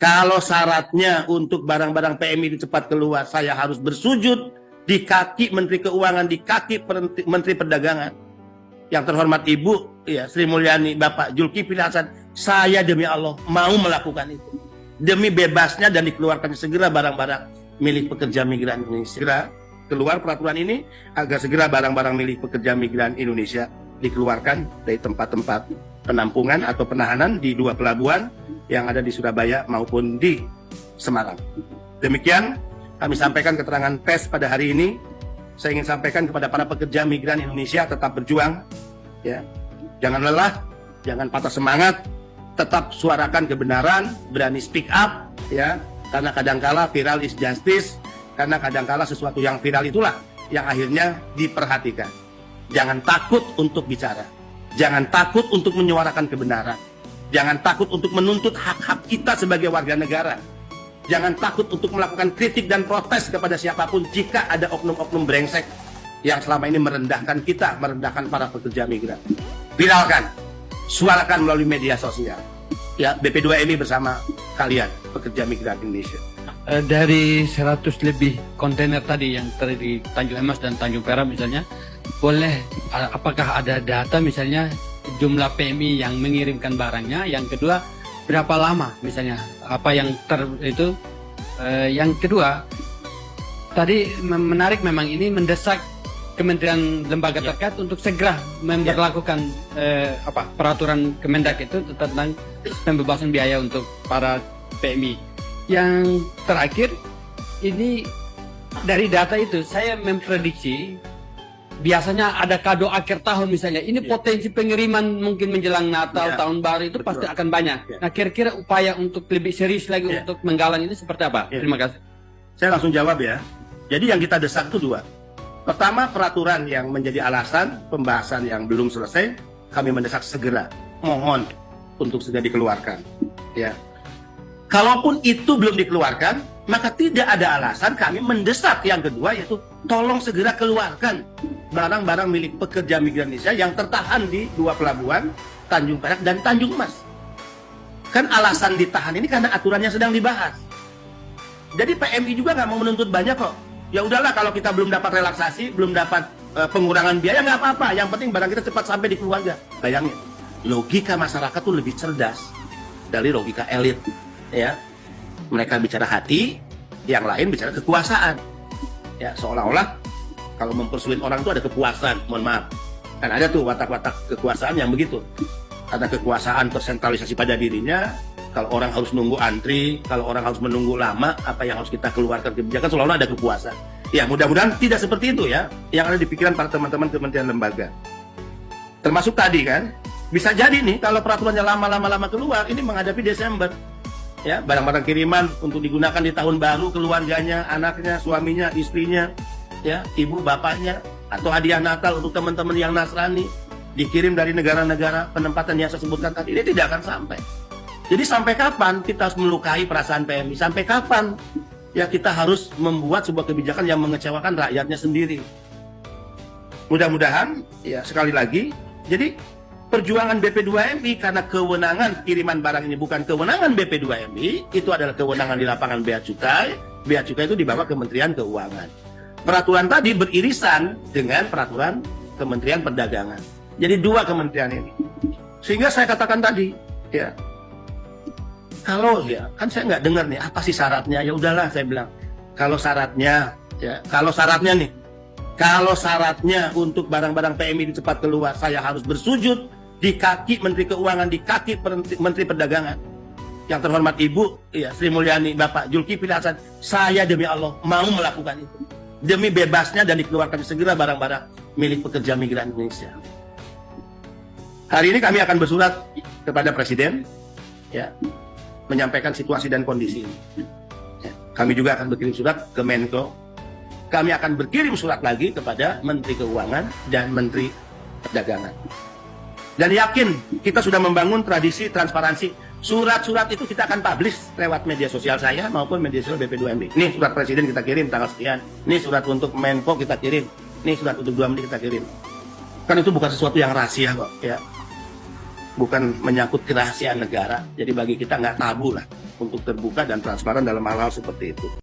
Kalau syaratnya untuk barang-barang PMI cepat keluar, saya harus bersujud di kaki Menteri Keuangan, di kaki Menteri Perdagangan. Yang terhormat Ibu ya, Sri Mulyani, Bapak Zulkifli Hasan, saya demi Allah mau melakukan itu. Demi bebasnya dan dikeluarkan segera barang-barang milik pekerja migran Indonesia. Segera keluar peraturan ini agar segera barang-barang milik pekerja migran Indonesia dikeluarkan dari tempat-tempat penampungan atau penahanan di 2 pelabuhan yang ada di Surabaya maupun di Semarang. Demikian kami sampaikan keterangan pers pada hari ini. Saya ingin sampaikan kepada para pekerja migran Indonesia, tetap berjuang, ya, jangan lelah, jangan patah semangat, tetap suarakan kebenaran, berani speak up, ya, karena kadangkala viral is justice, karena kadangkala sesuatu yang viral itulah yang akhirnya diperhatikan. Jangan takut untuk bicara, jangan takut untuk menyuarakan kebenaran, jangan takut untuk menuntut hak-hak kita sebagai warga negara. Jangan takut untuk melakukan kritik dan protes kepada siapapun jika ada oknum-oknum brengsek yang selama ini merendahkan kita, merendahkan para pekerja migran. Viralkan, suarakan melalui media sosial. Ya, BP2MI bersama kalian, pekerja migran Indonesia. Dari 100 lebih kontainer tadi yang tadi di Tanjung Emas dan Tanjung Perak misalnya, boleh apakah ada data misalnya jumlah PMI yang mengirimkan barangnya? Yang kedua, berapa lama misalnya apa yang yang kedua tadi menarik, memang ini mendesak kementerian lembaga terkait untuk segera memberlakukan peraturan Kemendak itu tentang pembebasan biaya untuk para PMI. Yang terakhir ini dari data itu saya memprediksi biasanya ada kado akhir tahun misalnya. Ini potensi pengiriman mungkin menjelang Natal, tahun baru itu pasti akan banyak. Nah, kira-kira upaya untuk lebih serius lagi untuk menggalang ini seperti apa? Terima kasih. Saya langsung jawab ya. Jadi yang kita desak itu 2. Pertama, peraturan yang menjadi alasan pembahasan yang belum selesai, kami mendesak segera. Mohon untuk segera dikeluarkan. Ya. Kalaupun itu belum dikeluarkan, maka tidak ada alasan kami mendesak yang kedua, yaitu tolong segera keluarkan barang-barang milik pekerja migran Indonesia yang tertahan di 2 pelabuhan, Tanjung Perak dan Tanjung Mas. Kan alasan ditahan ini karena aturannya sedang dibahas. Jadi PMI juga nggak mau menuntut banyak kok. Ya udahlah, kalau kita belum dapat relaksasi, belum dapat pengurangan biaya, nggak apa-apa. Yang penting barang kita cepat sampai di keluarga. Bayangin, logika masyarakat tuh lebih cerdas dari logika elit. Ya, mereka bicara hati, yang lain bicara kekuasaan. Ya, seolah-olah kalau mempersulit orang itu ada kepuasan. Mohon maaf, kan ada tuh watak-watak kekuasaan yang begitu. Karena kekuasaan tersentralisasi pada dirinya, kalau orang harus nunggu antri, kalau orang harus menunggu lama, apa yang harus kita keluarkan kebijakan, seolah-olah ada kepuasan. Ya, mudah-mudahan tidak seperti itu ya, yang ada di pikiran para teman-teman kementerian lembaga. Termasuk tadi kan, bisa jadi nih kalau peraturannya lama-lama keluar, ini menghadapi Desember. Ya, barang-barang kiriman untuk digunakan di tahun baru, keluarganya, anaknya, suaminya, istrinya, ya, ibu bapaknya, atau hadiah Natal untuk teman-teman yang Nasrani dikirim dari negara-negara penempatan yang saya sebutkan tadi, ini tidak akan sampai. Jadi sampai kapan kita harus melukai perasaan PMI? Sampai kapan ya kita harus membuat sebuah kebijakan yang mengecewakan rakyatnya sendiri? Mudah-mudahan ya, sekali lagi, jadi perjuangan BP2MI karena kewenangan kiriman barang ini bukan kewenangan BP2MI, itu adalah kewenangan di lapangan Bea Cukai. Bea Cukai itu di bawah Kementerian Keuangan. Peraturan tadi beririsan dengan peraturan Kementerian Perdagangan. Jadi 2 kementerian ini. Sehingga saya katakan tadi, ya, kalau ya, kan saya nggak dengar nih apa sih syaratnya. Ya udahlah, saya bilang, kalau syaratnya, ya, kalau syaratnya untuk barang-barang PMI cepat keluar, saya harus bersujud di kaki Menteri Keuangan, di kaki Menteri Perdagangan. Yang terhormat Ibu ya, Sri Mulyani, Bapak Zulkifli Hasan, saya demi Allah mau melakukan itu. Demi bebasnya dan dikeluarkan segera barang-barang milik pekerja migran Indonesia. Hari ini kami akan bersurat kepada Presiden, ya, menyampaikan situasi dan kondisi ini. Ya, kami juga akan berkirim surat ke Menko. Kami akan berkirim surat lagi kepada Menteri Keuangan dan Menteri Perdagangan. Dan yakin kita sudah membangun tradisi transparansi. Surat-surat itu kita akan publish lewat media sosial saya maupun media sosial BP2MI. Ini surat Presiden kita kirim tanggal sekian. Ini surat untuk Menko kita kirim. Ini surat untuk 2 Menteri kita kirim. Kan itu bukan sesuatu yang rahasia kok. Ya. bukan menyangkut kerahasiaan negara. Jadi bagi kita nggak tabu lah untuk terbuka dan transparan dalam hal-hal seperti itu.